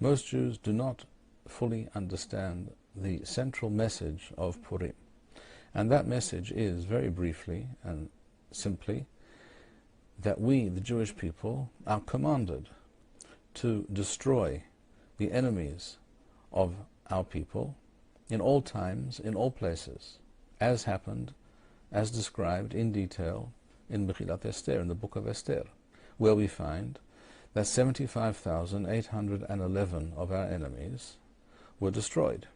Most Jews do not fully understand the central message of Purim. And that message is, very briefly and simply, that we, the Jewish people, are commanded to destroy the enemies of our people in all times, in all places, as happened, as described in detail in Megillat Esther, in the book of Esther, where we find that 75,811 of our enemies were destroyed,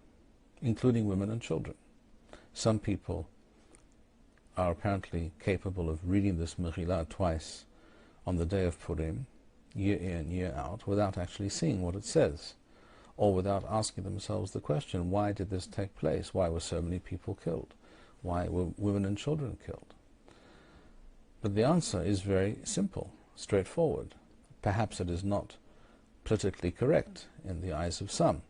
including women and children. Some people are apparently capable of reading this Megillah twice on the day of Purim, year in, year out, without actually seeing what it says, or without asking themselves the question, why did this take place? Why were so many people killed? Why were women and children killed? But the answer is very simple, straightforward. Perhaps it is not politically correct in the eyes of some,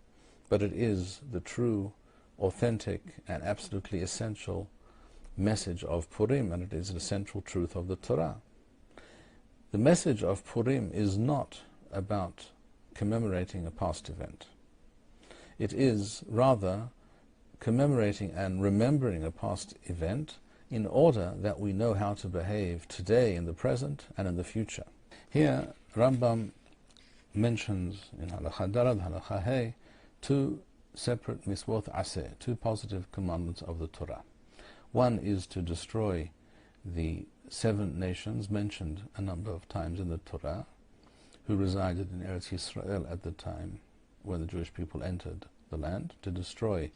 but it is the true, authentic, and absolutely essential message of Purim, and it is the central truth of the Torah. The message of Purim is not about commemorating a past event. It is rather commemorating and remembering a past event in order that we know how to behave today, in the present, and in the future. Here, Rambam mentions in Halakha Daled, Halakha Hey, two separate misvot aseh, two positive commandments of the Torah. One is to destroy the 7 nations mentioned a number of times in the Torah, who resided in Eretz Yisrael at the time when the Jewish people entered the land, to destroy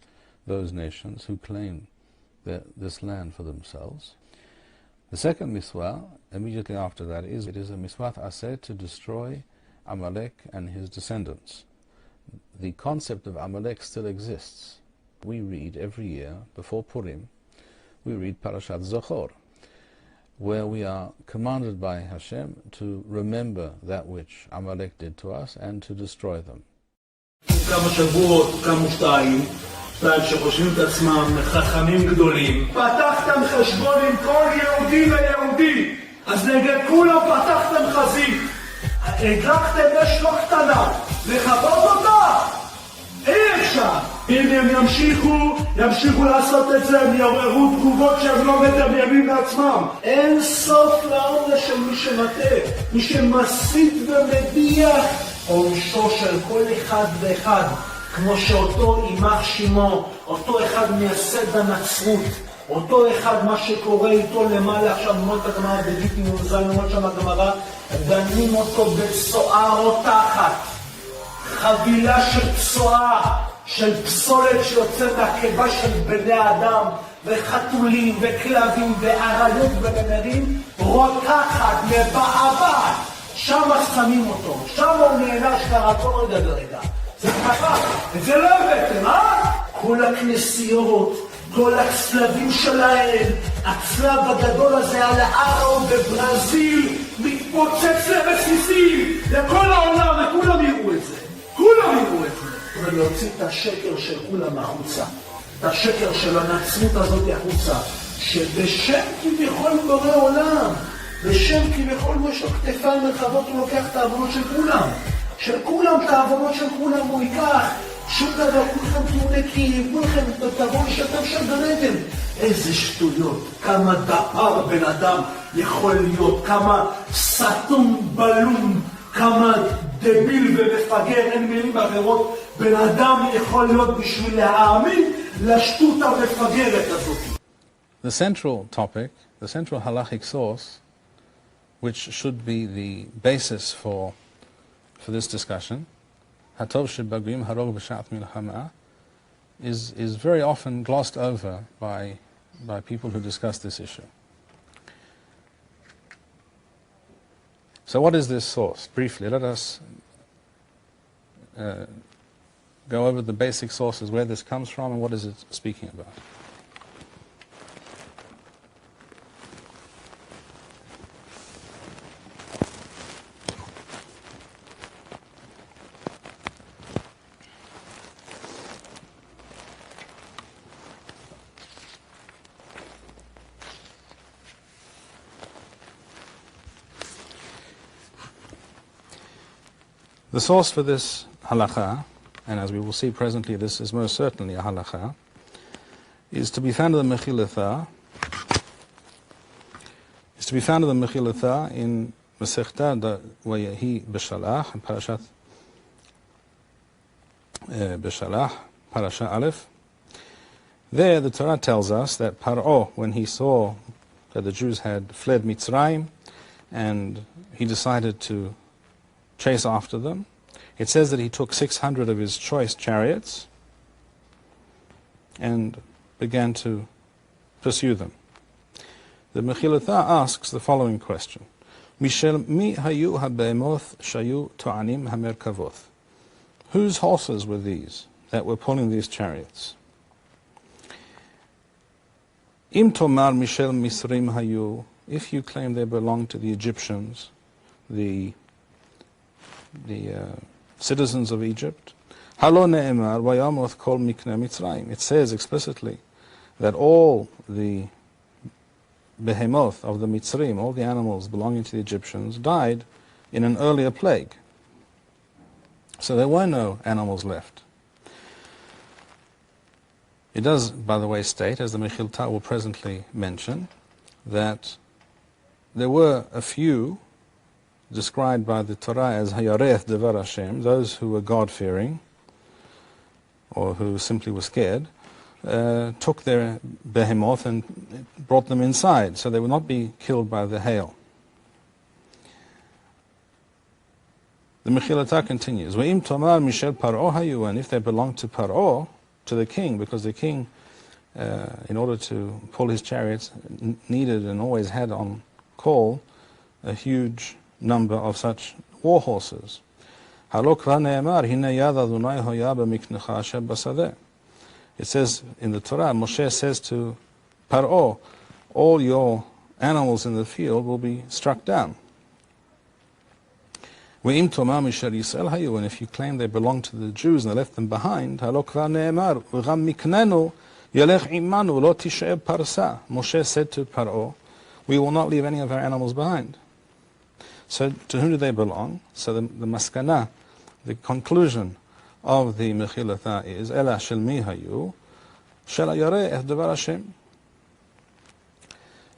those nations who claim this land for themselves. The second miswah, immediately after that, it is a misvat aseh to destroy Amalek and his descendants. The concept of Amalek still exists. We read every year, before Purim, we read Parashat Zochor, where we are commanded by Hashem to remember that which Amalek did to us and to destroy them. כמה שבועות, כמה שתיים שחושבים את עצמם חכמים גדולים. פתחתם חשבון עם כל יהודי ויהודי, אז נגד כולם פתחתם חזית. הדלקתם אש לא קטנה, לכבות אותה? אי אפשר. אם הם ימשיכו לעשות את זה, הם יעוררו תגובות שהם לא מדמיינים לעצמם. אין סוף לעונש של מי שמטעה, מי שמסית ומדיח עונשו של כל אחד ואחד, כמו שאותו יימח שמו, אותו אחד מייסד הנצרות, אותו אחד מה שקורה איתו למעלה עכשיו, מות הגמרא בגיטין וזין, מות שם הגמרא, דנים אותו בצואה רותחת, חבילה של צואה, של פסולת שיוצא מהקיבה של בני האדם, וחתולים וכלבים ואריות ונמרים, רותחת, מבעבעת, שם שמים אותו, שם הוא נענש כרצון רגע לרגע. זה ככה, את זה לא הבאתם, כל הכנסיות, כל הצלבים שלהם, הצלב הגדול הזה על הארו בברזיל, מתפוצץ לרסיסים, לכל העולם, וכולם יראו את זה. כולם יראו את זה. ולהוציא את השקר של כולם החוצה. את השקר של הנצרות הזאת החוצה. שבשם כביכול בורא עולם, בשם כביכול יש לו כתפיים רחבות, הוא לוקח את העוונות של כולם. של כולם, את העוונות של כולם הוא ייקח. שום דבר, כולכם תהיו נקיים, כולכם תבואו לשתם של גנתם. איזה שטויות, כמה דפר בן אדם יכול להיות, כמה סתום בלום, כמה דביל ומפגר, אין מילים אחרות, בן אדם יכול להיות בשביל להאמין לשטות המפגרת הזאת. The central topic, the central halachic source, which should be the basis for this discussion, Hatov shebagrim harog b'shat milchama, is very often glossed over by people who discuss this issue. So what is this source? Briefly, let us go over the basic sources, where this comes from and what is it speaking about. The source for this halakha, and as we will see presently, this is most certainly a halakha, is to be found in the Mechillatha, in Masechta Vayehi B'Shalach, in Parashat B'Shalach, Parasha Aleph. There the Torah tells us that Paro, when he saw that the Jews had fled Mitzrayim, and he decided to chase after them, it says that he took 600 of his choice chariots and began to pursue them. The Mechillatha asks the following question: Mishel mi hayu habemoth shayu to'anim hamerkavoth. Whose horses were these that were pulling these chariots? Im tomar mishel misrim hayu. If you claim they belong to the Egyptians, the citizens of Egypt, halo ne'emar vayamoth kol mikne Mitzrayim. It says explicitly that all the behemoth of the Mitzrim, all the animals belonging to the Egyptians, died in an earlier plague. So there were no animals left. It does, by the way, state, as the Mechillatha will presently mention, that there were a few described by the Torah as hayareth devar Hashem, those who were God-fearing, or who simply were scared, took their behemoth and brought them inside, so they would not be killed by the hail. The Mechillatha continues, V'im tomar mishel Paro hayu, and if they belong to Paro, to the king, because the king, in order to pull his chariots, needed and always had on call a huge number of such war horses. It says in the Torah, Moshe says to Paro, all your animals in the field will be struck down. And if you claim they belong to the Jews and they left them behind, Moshe said to Paro, we will not leave any of our animals behind. So to whom do they belong? So the maskana, the conclusion of the Mechillatha is Ela shel mi hayu shel hayareh et devar Hashem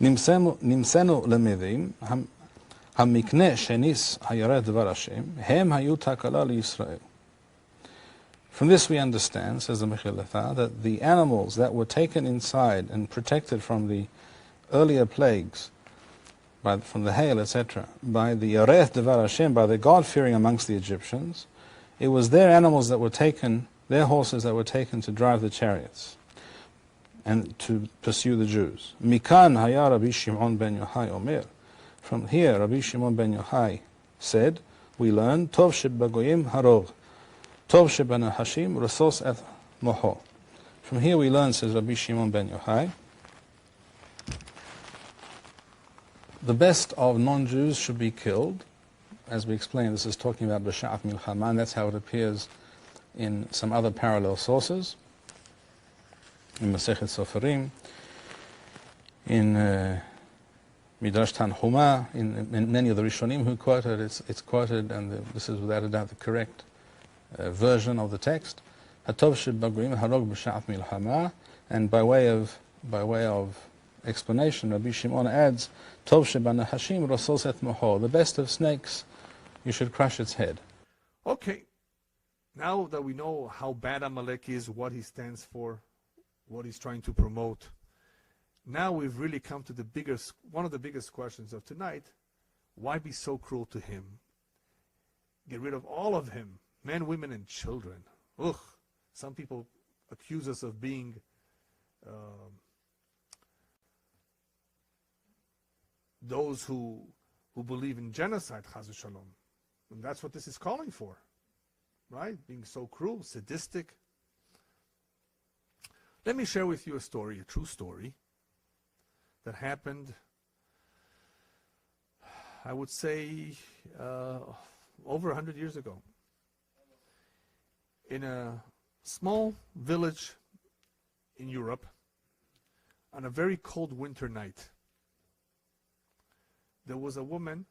nimsenu lemedim hamikne shenis hayareh devar Hashem hem hayu takala liYisrael. From this we understand, says the Mechillatha, that the animals that were taken inside and protected from the earlier plagues, from the hail, etc., by the yareth devar Hashem, by the God-fearing amongst the Egyptians, it was their animals that were taken, their horses that were taken to drive the chariots and to pursue the Jews. Mikan haya Rabbi Shimon ben Yochai omer. From here, Rabbi Shimon ben Yochai said, we learn, Tov shebagoyim harov, Tov shebanahashim rasos et moho. From here we learn, says Rabbi Shimon ben Yochai, the best of non-Jews should be killed. As we explained, this is talking about B'Sha'at Milchama, and that's how it appears in some other parallel sources, in Masechet Soferim, in Midrash Tanhuma, in many of the Rishonim who quoted, it's quoted, and this is without a doubt the correct version of the text. Hatov shebagoyim harog b'sha'at milchama, and by way of explanation, Rabbi Shimon adds, Tov shebanahashim rasos et moho, the best of snakes, you should crush its head. Okay, now that we know how bad Amalek is, what he stands for, what he's trying to promote, now we've really come to one of the biggest questions of tonight. Why be so cruel to him? Get rid of all of him, men, women, and children. Ugh, some people accuse us of being those who believe in genocide, chas v'shalom. And that's what this is calling for, right? Being so cruel, sadistic. Let me share with you a story, a true story, that happened, I would say, over 100 years ago. In a small village in Europe, on a very cold winter night, there was a woman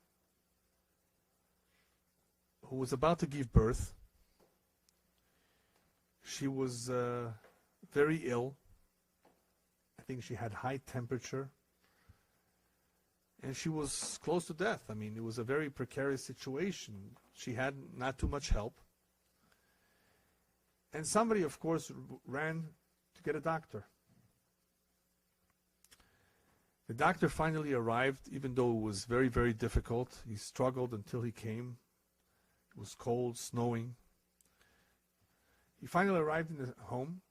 who was about to give birth, She was very ill. I think she had high temperature. And she was close to death. I mean, it was a very precarious situation. She had not too much help. And somebody, of course, ran to get a doctor. The doctor finally arrived, even though it was very, very difficult. He struggled until he came. It was cold, snowing. He finally arrived in the home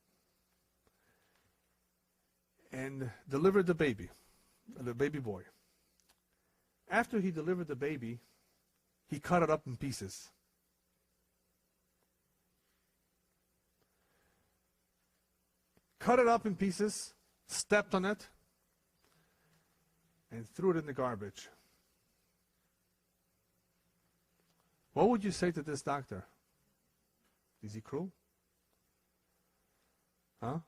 and delivered the baby boy. After he delivered the baby, he cut it up in pieces. Cut it up in pieces, stepped on it, and threw it in the garbage. What would you say to this doctor? Is he cruel? Huh?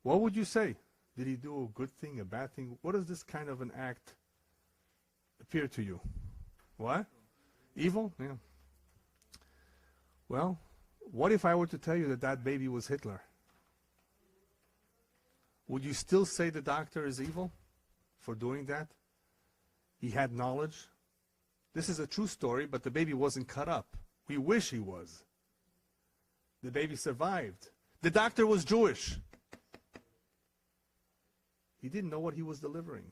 What would you say? Did he do a good thing, a bad thing? What does this kind of an act appear to you? What? Evil? Yeah. Well, what if I were to tell you that that baby was Hitler? Would you still say the doctor is evil for doing that? He had knowledge. This is a true story, but the baby wasn't cut up. We wish he was. The baby survived. The doctor was Jewish. He didn't know what he was delivering.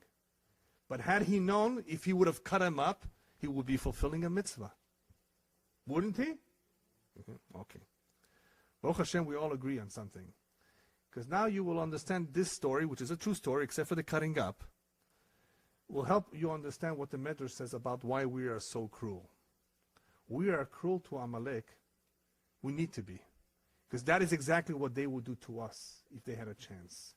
But had he known, if he would have cut him up, he would be fulfilling a mitzvah. Wouldn't he? Okay. Baruch Hashem, we all agree on something. Because now you will understand this story, which is a true story, except for the cutting up, will help you understand what the Medrash says about why we are so cruel. We are cruel to Amalek. We need to be. Because that is exactly what they would do to us if they had a chance.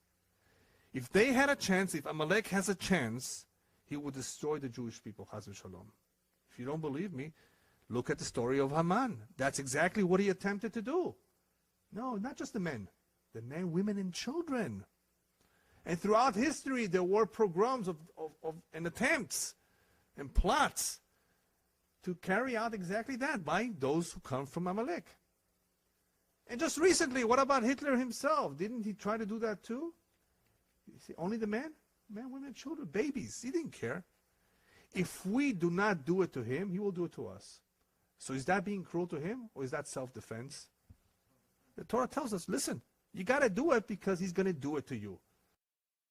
If they had a chance, if Amalek has a chance, he would destroy the Jewish people, Chas v'shalom. If you don't believe me, look at the story of Haman. That's exactly what he attempted to do. No, not just the men, women, and children. And throughout history, there were pogroms and attempts and plots to carry out exactly that by those who come from Amalek. And just recently, what about Hitler himself? Didn't he try to do that too? You see, only the men, women, children, babies. He didn't care. If we do not do it to him, he will do it to us. So is that being cruel to him, or is that self-defense? The Torah tells us, listen, you got to do it because he's going to do it to you.